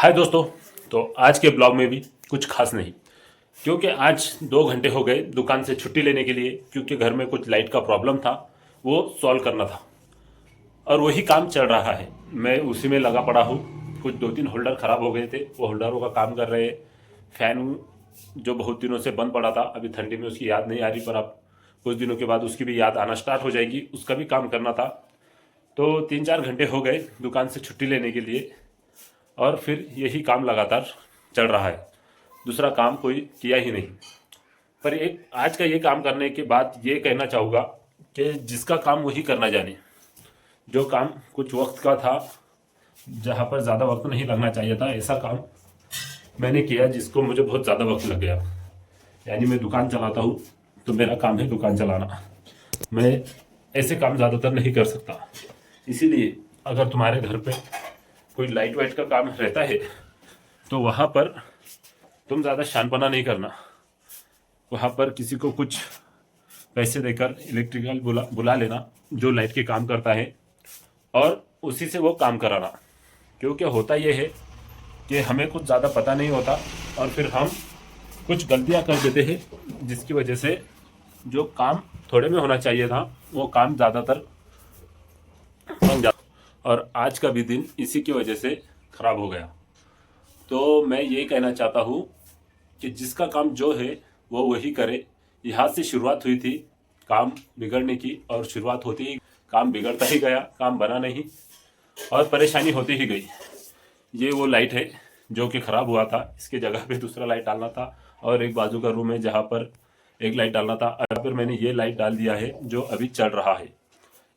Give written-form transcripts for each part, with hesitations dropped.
हाय दोस्तों। तो आज के ब्लॉग में भी कुछ खास नहीं, क्योंकि आज 2 घंटे हो गए दुकान से छुट्टी लेने के लिए, क्योंकि घर में कुछ लाइट का प्रॉब्लम था, वो सॉल्व करना था और वही काम चल रहा है। मैं उसी में लगा पड़ा हूँ। कुछ 2-3 होल्डर ख़राब हो गए थे, वो होल्डरों का काम कर रहे। फैन जो बहुत दिनों से बंद पड़ा था, अभी ठंडी में उसकी याद नहीं आ रही, पर अब कुछ दिनों के बाद उसकी भी याद आना स्टार्ट हो जाएगी, उसका भी काम करना था। तो 3-4 घंटे हो गए दुकान से छुट्टी लेने के लिए और फिर यही काम लगातार चल रहा है। दूसरा काम कोई किया ही नहीं। पर एक आज का ये काम करने के बाद ये कहना चाहूँगा कि जिसका काम वही करना जाने। जो काम कुछ वक्त का था, जहाँ पर ज़्यादा वक्त नहीं लगना चाहिए था, ऐसा काम मैंने किया जिसको मुझे बहुत ज़्यादा वक्त लग गया। यानी मैं दुकान चलाता हूँ, तो मेरा काम है दुकान चलाना। मैं ऐसे काम ज़्यादातर नहीं कर सकता। इसीलिए अगर तुम्हारे घर पे कोई लाइट वाइट का काम रहता है, तो वहाँ पर तुम ज़्यादा शानपना नहीं करना। वहाँ पर किसी को कुछ पैसे देकर इलेक्ट्रिकल बुला लेना जो लाइट के काम करता है, और उसी से वो काम कराना। क्योंकि होता ये है कि हमें कुछ ज़्यादा पता नहीं होता और फिर हम कुछ गलतियाँ कर देते हैं, जिसकी वजह से जो काम थोड़े में होना चाहिए था, वो काम ज़्यादातर बन जाता। और आज का भी दिन इसी की वजह से ख़राब हो गया। तो मैं ये कहना चाहता हूँ कि जिसका काम जो है वो वही करे। यहाँ से शुरुआत हुई थी काम बिगड़ने की, और शुरुआत होती ही काम बिगड़ता ही गया, काम बना नहीं और परेशानी होती ही गई। ये वो लाइट है जो कि ख़राब हुआ था, इसके जगह पे दूसरा लाइट डालना था, और एक बाजू का रूम है जहाँ पर एक लाइट डालना था। अब फिर मैंने ये लाइट डाल दिया है जो अभी चल रहा है।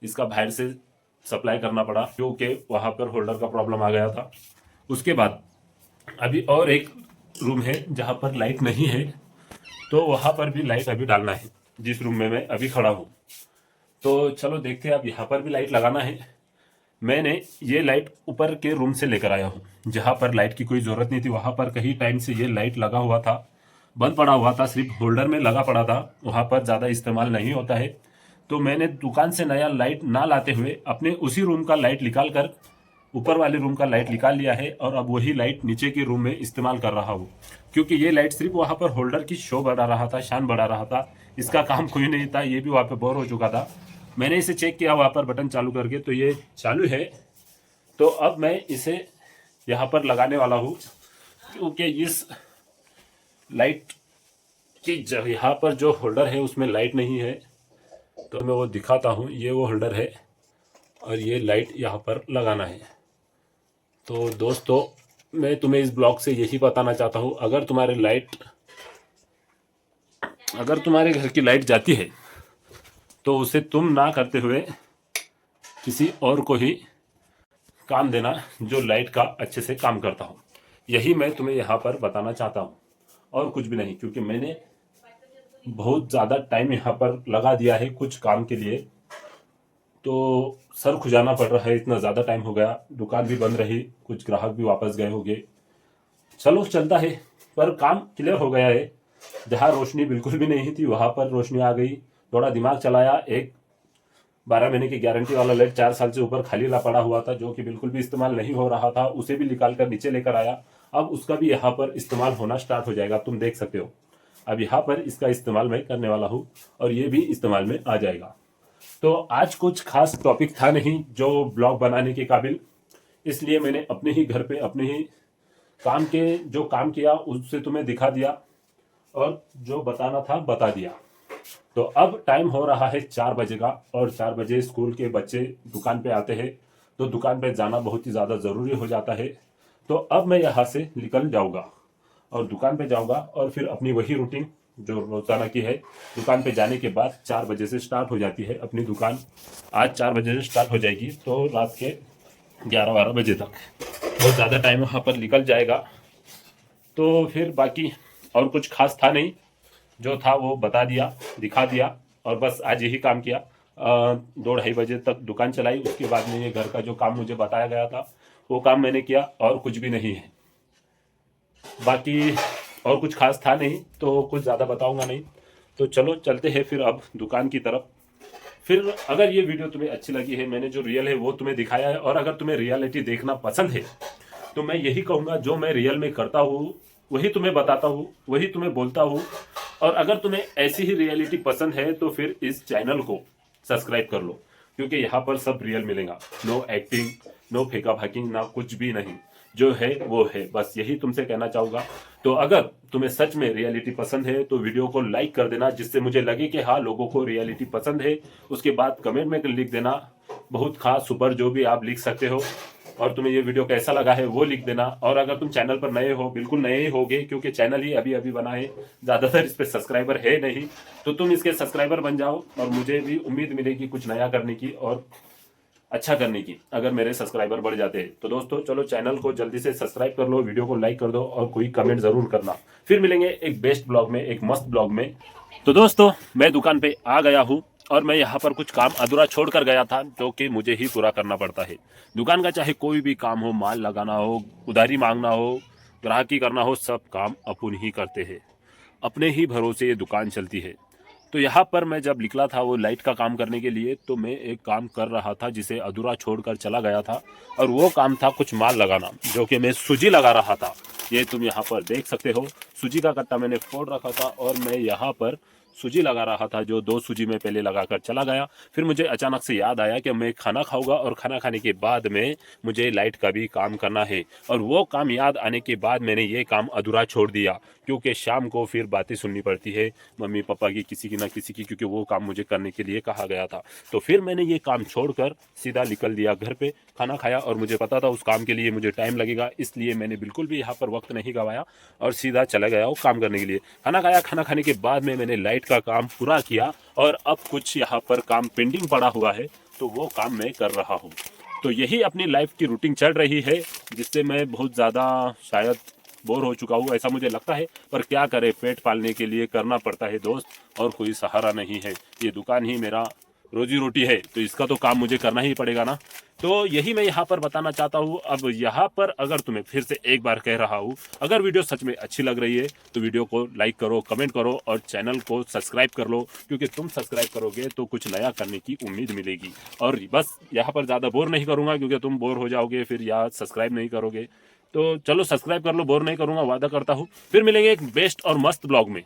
इसका बाहर से सप्लाई करना पड़ा क्योंकि वहाँ पर होल्डर का प्रॉब्लम आ गया था। उसके बाद अभी और एक रूम है जहाँ पर लाइट नहीं है, तो वहाँ पर भी लाइट अभी डालना है, जिस रूम में मैं अभी खड़ा हूँ। तो चलो देखते हैं, अब यहाँ पर भी लाइट लगाना है। मैंने ये लाइट ऊपर के रूम से लेकर आया हूँ, जहाँ पर लाइट की कोई ज़रूरत नहीं थी। वहाँ पर कई टाइम से ये लाइट लगा हुआ था, बंद पड़ा हुआ था, सिर्फ होल्डर में लगा पड़ा था, वहाँ पर ज़्यादा इस्तेमाल नहीं होता है। तो मैंने दुकान से नया लाइट ना लाते हुए अपने उसी रूम का लाइट निकाल कर ऊपर वाले रूम का लाइट निकाल लिया है, और अब वही लाइट नीचे के रूम में इस्तेमाल कर रहा हूँ। क्योंकि ये लाइट सिर्फ वहाँ पर होल्डर की शो बढ़ा रहा था, शान बढ़ा रहा था, इसका काम कोई नहीं था। ये भी वहाँ पे बोर हो चुका था। मैंने इसे चेक किया वहाँ पर बटन चालू करके, तो ये चालू है। तो अब मैं इसे यहाँ पर लगाने वाला हूँ, क्योंकि इस लाइट की यहाँ पर जो होल्डर है उसमें लाइट नहीं है। तो मैं वो दिखाता हूँ, ये वो होल्डर है और ये लाइट यहाँ पर लगाना है। तो दोस्तों, मैं तुम्हें इस ब्लॉग से यही बताना चाहता हूँ, अगर तुम्हारे घर की लाइट जाती है, तो उसे तुम ना करते हुए किसी और को ही काम देना जो लाइट का अच्छे से काम करता हो। यही मैं तुम्हें यहाँ पर बताना चाहता हूँ, और कुछ भी नहीं। क्योंकि मैंने बहुत ज़्यादा टाइम यहाँ पर लगा दिया है कुछ काम के लिए, तो सर खुजाना पड़ रहा है। इतना ज़्यादा टाइम हो गया, दुकान भी बंद रही, कुछ ग्राहक भी वापस गए होंगे। चलो चलता है, पर काम क्लियर हो गया है। जहाँ रोशनी बिल्कुल भी नहीं थी, वहाँ पर रोशनी आ गई। थोड़ा दिमाग चलाया। एक 12 महीने की गारंटी वाला लाइट 4 साल से ऊपर खाली ला पड़ा हुआ था, जो कि बिल्कुल भी इस्तेमाल नहीं हो रहा था, उसे भी निकाल कर नीचे लेकर आया। अब उसका भी यहाँ पर इस्तेमाल होना स्टार्ट हो जाएगा, तुम देख सकते हो। अब यहाँ पर इसका इस्तेमाल मैं करने वाला हूँ, और ये भी इस्तेमाल में आ जाएगा। तो आज कुछ खास टॉपिक था नहीं जो ब्लॉग बनाने के काबिल, इसलिए मैंने अपने ही घर पे अपने ही काम के जो काम किया उससे तुम्हें दिखा दिया, और जो बताना था बता दिया। तो अब टाइम हो रहा है 4 बजे का, और 4 बजे स्कूल के बच्चे दुकान पे आते हैं, तो दुकान पे जाना बहुत ही ज़्यादा ज़रूरी हो जाता है। तो अब मैं यहाँ से निकल जाऊँगा और दुकान पे जाऊँगा, और फिर अपनी वही रूटीन जो रोजाना की है। दुकान पे जाने के बाद 4 बजे से स्टार्ट हो जाती है अपनी दुकान। आज 4 बजे से स्टार्ट हो जाएगी, तो रात के 11-12 बजे तक बहुत ज़्यादा टाइम वहाँ पर निकल जाएगा। तो फिर बाकी और कुछ खास था नहीं, जो था वो बता दिया, दिखा दिया, और बस आज यही काम किया। 2-2:30 बजे तक दुकान चलाई। उसके बाद में ये घर का जो काम मुझे बताया गया था वो काम मैंने किया, और कुछ भी नहीं है। बाकी और कुछ खास था नहीं, तो कुछ ज़्यादा बताऊंगा नहीं। तो चलो चलते हैं फिर अब दुकान की तरफ। फिर अगर ये वीडियो तुम्हें अच्छी लगी है, मैंने जो रियल है वो तुम्हें दिखाया है, और अगर तुम्हें रियलिटी देखना पसंद है, तो मैं यही कहूँगा, जो मैं रियल में करता हूँ वही तुम्हें बताता हूँ, वही तुम्हें बोलता हूँ। और अगर तुम्हें ऐसी ही रियलिटी पसंद है तो फिर इस चैनल को सब्सक्राइब कर लो, क्योंकि यहाँ पर सब रियल मिलेगा। नो एक्टिंग, नो फेंका फाकिंग, ना कुछ भी नहीं, जो है वो है। बस यही तुमसे कहना चाहूँगा। तो अगर तुम्हें सच में रियलिटी पसंद है तो वीडियो को लाइक कर देना, जिससे मुझे लगे कि हाँ लोगों को रियलिटी पसंद है। उसके बाद कमेंट में लिख देना बहुत खास, सुपर, जो भी आप लिख सकते हो। और तुम्हें ये वीडियो कैसा लगा है वो लिख देना। और अगर तुम चैनल पर नए हो, बिल्कुल नए ही होगे क्योंकि चैनल ही अभी अभी बना है, ज़्यादातर इस पर सब्सक्राइबर है नहीं, तो तुम इसके सब्सक्राइबर बन जाओ और मुझे भी उम्मीद मिलेगी कुछ नया करने की और अच्छा करने की, अगर मेरे सब्सक्राइबर बढ़ जाते हैं। तो दोस्तों चलो चैनल को जल्दी से सब्सक्राइब कर लो, वीडियो को लाइक कर दो और कोई कमेंट जरूर करना। फिर मिलेंगे एक बेस्ट ब्लॉग में, एक मस्त ब्लॉग में। तो दोस्तों मैं दुकान पे आ गया हूँ और मैं यहाँ पर कुछ काम अधूरा छोड़ कर गया था, जो कि मुझे ही पूरा करना पड़ता है। दुकान का चाहे कोई भी काम हो, माल लगाना हो, उधारी मांगना हो, ग्राहकी करना हो, सब काम अपन ही करते हैं। अपने ही भरोसे ये दुकान चलती है। तो यहाँ पर मैं जब निकला था वो लाइट का काम करने के लिए, तो मैं एक काम कर रहा था जिसे अधूरा छोड़कर चला गया था। और वो काम था कुछ माल लगाना, जो कि मैं सूजी लगा रहा था। ये तुम यहाँ पर देख सकते हो, सूजी का कट्टा मैंने फोड़ रखा था और मैं यहाँ पर सूजी लगा रहा था, जो 2 सूजी में पहले लगाकर चला गया। फिर मुझे अचानक से याद आया कि मैं खाना खाऊंगा और खाना खाने के बाद में मुझे लाइट का भी काम करना है। और वो काम याद आने के बाद मैंने ये काम अधूरा छोड़ दिया, क्योंकि शाम को फिर बातें सुननी पड़ती है मम्मी पापा की, किसी की ना किसी की, क्योंकि वो काम मुझे करने के लिए कहा गया था। तो फिर मैंने ये काम छोड़कर सीधा निकल दिया घर पे, खाना खाया। और मुझे पता था उस काम के लिए मुझे टाइम लगेगा, इसलिए मैंने बिल्कुल भी यहाँ पर वक्त नहीं गवाया और सीधा चला गया वो काम करने के लिए। खाना खाया, खाना खाने के बाद में मैंने लाइट का काम पूरा किया और अब कुछ यहाँ पर काम पेंडिंग पड़ा हुआ है, तो वो काम मैं कर रहा हूँ। तो यही अपनी लाइफ की रूटीन चल रही है, जिससे मैं बहुत ज़्यादा शायद बोर हो चुका हूँ, ऐसा मुझे लगता है। पर क्या करें, पेट पालने के लिए करना पड़ता है दोस्त, और कोई सहारा नहीं है। ये दुकान ही मेरा रोजी रोटी है, तो इसका तो काम मुझे करना ही पड़ेगा ना। तो यही मैं यहाँ पर बताना चाहता हूँ। अब यहाँ पर अगर तुम्हें फिर से एक बार कह रहा हूँ, अगर वीडियो सच में अच्छी लग रही है तो वीडियो को लाइक करो, कमेंट करो और चैनल को सब्सक्राइब कर लो, क्योंकि तुम सब्सक्राइब करोगे तो कुछ नया करने की उम्मीद मिलेगी। और बस यहाँ पर ज़्यादा बोर नहीं करूँगा, क्योंकि तुम बोर हो जाओगे फिर या सब्सक्राइब नहीं करोगे। तो चलो सब्सक्राइब कर लो, बोर नहीं करूँगा, वादा करता हूँ। फिर मिलेंगे एक बेस्ट और मस्त ब्लॉग में।